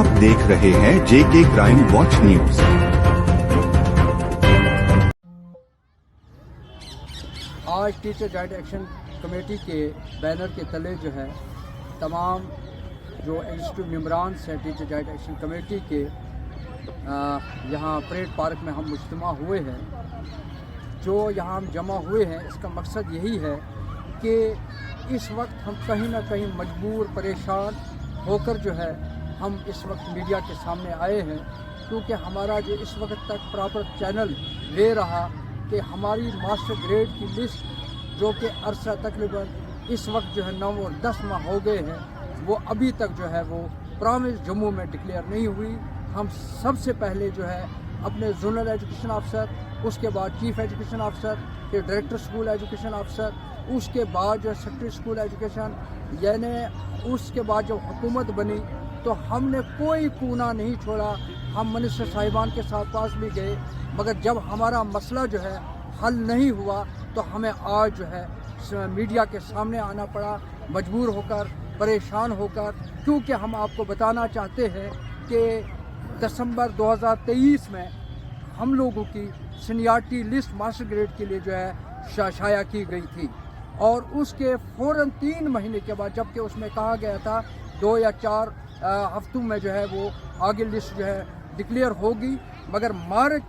आप देख रहे हैं जेके क्राइम वॉच न्यूज। आज टीचर जॉइंट एक्शन कमेटी के बैनर के तले जो है तमाम जो इंस्टीट्यूट मेंबरान हैं टीचर जॉइंट एक्शन कमेटी के यहाँ परेड पार्क में हम मुज्तमा हुए हैं। जो यहाँ हम जमा हुए हैं इसका मकसद यही है कि इस वक्त हम कहीं ना कहीं मजबूर परेशान होकर जो है हम इस वक्त मीडिया के सामने आए हैं, क्योंकि हमारा जो इस वक्त तक प्रॉपर चैनल ले रहा कि हमारी मास्टर ग्रेड की लिस्ट जो कि अरसा तकरीबन इस वक्त जो है 9 और 10 माह हो गए हैं, वो अभी तक जो है वो प्रॉविंस जम्मू में डिक्लेयर नहीं हुई। हम सबसे पहले जो है अपने जोनल एजुकेशन अफसर, उसके बाद चीफ एजुकेशन अफसर, फिर डायरेक्टर स्कूल एजुकेशन अफसर, उसके बाद जो सेक्रेटरी स्कूल एजुकेशन, यानी उसके बाद जब हुकूमत बनी तो हमने कोई कोना नहीं छोड़ा। हम मिनिस्टर साहिबान के साथ पास भी गए, मगर जब हमारा मसला जो है हल नहीं हुआ तो हमें आज जो है मीडिया के सामने आना पड़ा, मजबूर होकर, परेशान होकर, क्योंकि हम आपको बताना चाहते हैं कि दिसंबर 2023 में हम लोगों की सीनियरिटी लिस्ट मास्टर ग्रेड के लिए जो है शाया की गई थी, और उसके फ़ौरन 3 महीने के बाद, जबकि उसमें कहा गया था 2 या 4 हफ्तों में जो है वो आगे लिस्ट जो है डिक्लेयर होगी, मगर मार्च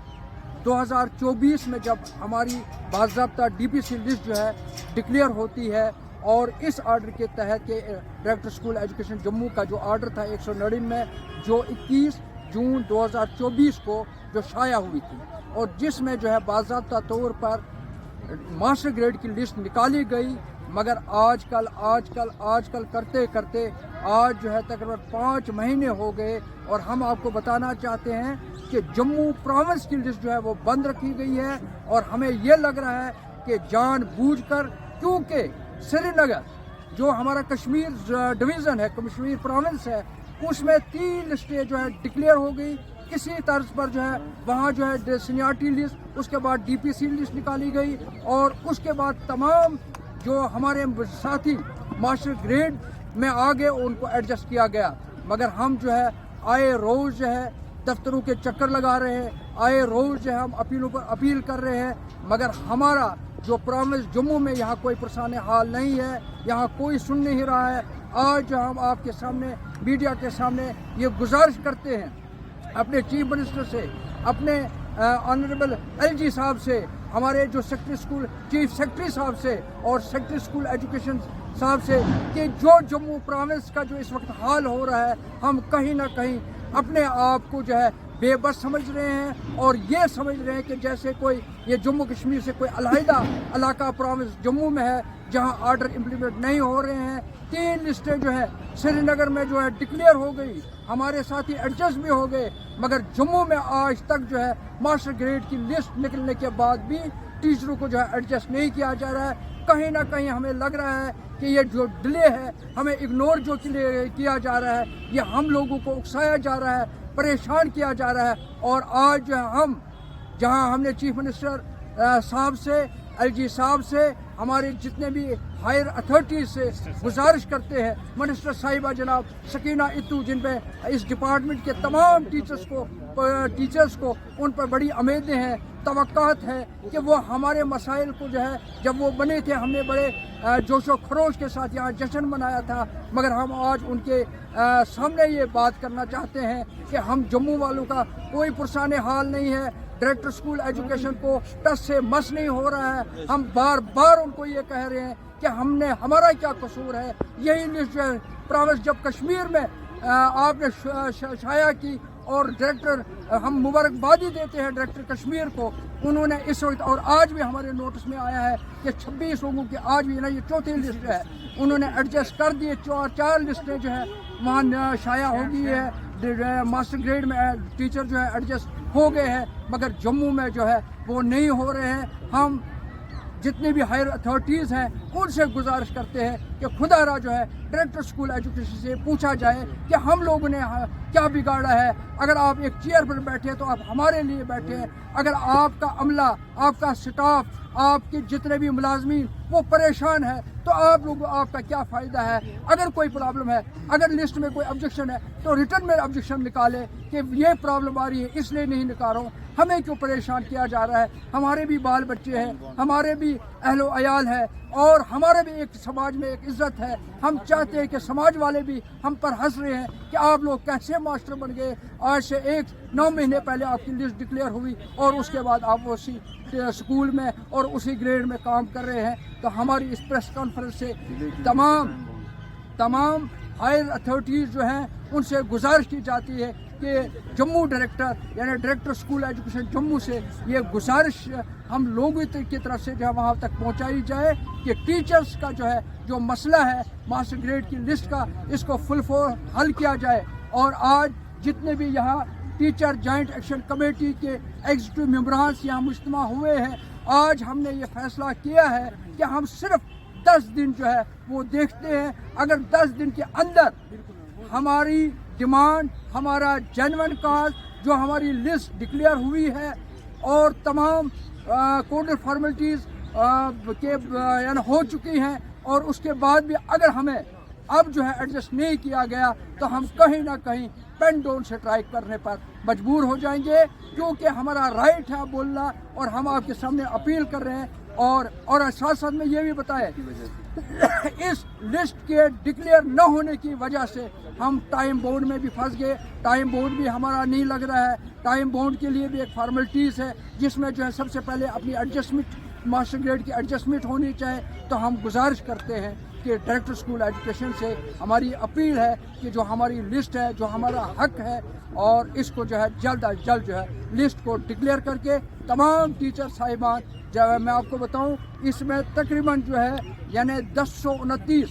2024 में जब हमारी बाज़ाब्ता डीपीसी लिस्ट जो है डिक्लेयर होती है, और इस आर्डर के तहत के डायरेक्टर स्कूल एजुकेशन जम्मू का जो आर्डर था 199 जो 21 जून 2024 को जो शाया हुई थी, और जिसमें जो है बाज़ाब्ता तौर पर मास्टर ग्रेड की लिस्ट निकाली गई, मगर आजकल करते करते आज जो है तकरीबन 5 महीने हो गए, और हम आपको बताना चाहते हैं कि जम्मू प्रोविंस की लिस्ट जो है वो बंद रखी गई है। और हमें ये लग रहा है कि जानबूझकर, क्योंकि श्रीनगर जो हमारा कश्मीर डिवीज़न है, कश्मीर प्रोविंस है, उसमें 3 लिस्टें जो है डिक्लेयर हो गई किसी तर्ज पर, जो है वहाँ जो है सीनियरिटी लिस्ट, उसके बाद डीपीसी लिस्ट निकाली गई, और उसके बाद तमाम जो हमारे साथी मास्टर ग्रेड में आ गए उनको एडजस्ट किया गया। मगर हम जो है आए रोज़ जो है दफ्तरों के चक्कर लगा रहे हैं, आए रोज़ जो है हम अपीलों पर अपील कर रहे हैं, मगर हमारा जो प्रोविंस जम्मू में यहाँ कोई परेशान हाल नहीं है, यहाँ कोई सुन नहीं रहा है। आज हम आपके सामने मीडिया के सामने ये गुजारिश करते हैं अपने चीफ मिनिस्टर से, अपने ऑनरेबल एलजी साहब से, हमारे जो सेक्रेटरी स्कूल चीफ सेक्रेटरी साहब से और सेक्रेटरी स्कूल एजुकेशन साहब से, कि जो जम्मू प्रोविंस का जो इस वक्त हाल हो रहा है, हम कहीं ना कहीं अपने आप को जो है बेबस समझ रहे हैं, और ये समझ रहे हैं कि जैसे कोई ये जम्मू कश्मीर से कोई अलहदा इलाका प्रोविंस जम्मू में है जहां आर्डर इम्प्लीमेंट नहीं हो रहे हैं। 3 लिस्टें जो है श्रीनगर में जो है डिक्लेयर हो गई, हमारे साथी एडजस्ट भी हो गए, मगर जम्मू में आज तक जो है मास्टर ग्रेड की लिस्ट निकलने के बाद भी टीचरों को जो है एडजस्ट नहीं किया जा रहा है। कहीं ना कहीं हमें लग रहा है कि ये जो डिले है, हमें इग्नोर जो किया जा रहा है, ये हम लोगों को उकसाया जा रहा है, परेशान किया जा रहा है। और आज जो है हम जहां हमने चीफ मिनिस्टर साहब से, एलजी साहब से, हमारे जितने भी हायर अथॉरिटीज से गुजारिश करते हैं, मिनिस्टर साहिबा जनाब सकीना इत्तू, जिन पे इस डिपार्टमेंट के तमाम टीचर्स को उन पर बड़ी उम्मीदें हैं, तवक्कात है कि वो हमारे मसाइल को जो है, जब वो बने थे हमने बड़े जोशो खरोश के साथ यहाँ जश्न मनाया था, मगर हम आज उनके सामने ये बात करना चाहते हैं कि हम जम्मू वालों का कोई पुरसाने हाल नहीं है। डायरेक्टर स्कूल एजुकेशन को टस से मस नहीं हो रहा है। हम बार बार उनको ये कह रहे हैं कि हमारा क्या कसूर है। यही लिस्ट जो है प्रोविंस जब कश्मीर में आपने शाया की, और डायरेक्टर हम मुबारकबादी देते हैं डायरेक्टर कश्मीर को, उन्होंने इस वक्त और आज भी हमारे नोटिस में आया है कि 26 लोगों की आज भी ना ये 4थी लिस्ट है, उन्होंने एडजस्ट कर दिए। 4 लिस्टें जो है वहाँ शाया हो गई है, मास्टर ग्रेड में टीचर जो है एडजस्ट हो गए हैं, मगर जम्मू में जो है वो नहीं हो रहे हैं। हम जितने भी हायर अथॉरिटीज़ हैं उनसे गुजारिश करते हैं کہ خدا را جو ہے ڈائریکٹر اسکول ایجوکیشن سے پوچھا جائے کہ ہم لوگوں نے کیا بگاڑا ہے. اگر آپ ایک چیئر پر بیٹھے تو آپ ہمارے لیے بیٹھے ہیں. اگر آپ کا عملہ, آپ کا سٹاف, آپ کے جتنے بھی ملازمین وہ پریشان ہے تو آپ کا کیا فائدہ ہے. اگر کوئی پرابلم ہے, اگر لسٹ میں کوئی آبجیکشن ہے تو ریٹرن میں آبجیکشن نکالے کہ یہ پرابلم آ رہی ہے اس لیے نہیں نکال رہا ہوں, ہمیں کیوں پریشان کیا جا رہا ہے. ہمارے بھی بال بچے ہیں, ہمارے بھی اہل و عیال ہے, اور ہمارے بھی ایک سماج میں ایک عزت ہے. ہم چاہتے ہیں کہ سماج والے بھی ہم پر ہنس رہے ہیں کہ آپ لوگ کیسے ماسٹر بن گئے. آج سے 9 مہینے پہلے آپ کی لسٹ ڈکلیئر ہوئی اور اس کے بعد آپ اسی اسکول میں اور اسی گریڈ میں کام کر رہے ہیں. تو ہماری اس پریس کانفرنس سے تمام ہائر اتھارٹیز جو ہیں ان سے گزارش کی جاتی ہے کہ جموں ڈائریکٹر یعنی ڈائریکٹر اسکول ایجوکیشن جموں سے یہ گزارش ہم لوگوں کی طرف سے جو ہے وہاں تک پہنچائی جائے کہ ٹیچرز کا جو مسئلہ ہے ماسٹر گریڈ کی لسٹ کا, اس کو فل حل کیا جائے. اور آج جتنے بھی یہاں ٹیچر جوائنٹ ایکشن کمیٹی کے ایگزیکٹو ممبران یہاں مجتمع ہوئے ہیں, آج ہم نے یہ فیصلہ کیا ہے کہ ہم صرف 10 دن جو ہے وہ دیکھتے ہیں. اگر 10 دن کے اندر ہماری ڈیمانڈ, ہمارا جینون کاز جو ہماری لسٹ ڈکلیئر ہوئی ہے اور تمام کوڈل فارمیلٹیز یعنی ہو چکی ہیں, اور اس کے بعد بھی اگر ہمیں اب جو ہے ایڈجسٹ نہیں کیا گیا تو ہم کہیں نہ کہیں پین ڈاؤن اسٹرائک کرنے پر مجبور ہو جائیں گے, کیونکہ ہمارا رائٹ ہے بولنا, اور ہم آپ کے سامنے اپیل کر رہے ہیں. اور ساتھ ساتھ میں یہ بھی بتائیں اس لسٹ کے ڈکلیئر نہ ہونے کی وجہ سے ہم ٹائم بورڈ میں بھی پھنس گئے. ٹائم بورڈ بھی ہمارا نہیں لگ رہا ہے. ٹائم بورڈ کے لیے بھی ایک فارمیلٹیز ہے جس میں جو ہے سب سے پہلے اپنی ایڈجسٹمنٹ ماسٹر گریڈ کی ایڈجسٹمنٹ ہونی چاہیے. تو ہم گزارش کرتے ہیں کہ ڈائریکٹر اسکول ایجوکیشن سے ہماری اپیل ہے کہ جو ہماری لسٹ ہے, جو ہمارا حق ہے, اور اس کو جو ہے جلد از جلد جو ہے لسٹ کو ڈکلیئر کر کے تمام ٹیچر صاحبان, میں آپ کو بتاؤں اس میں تقریباً جو ہے یعنی 1029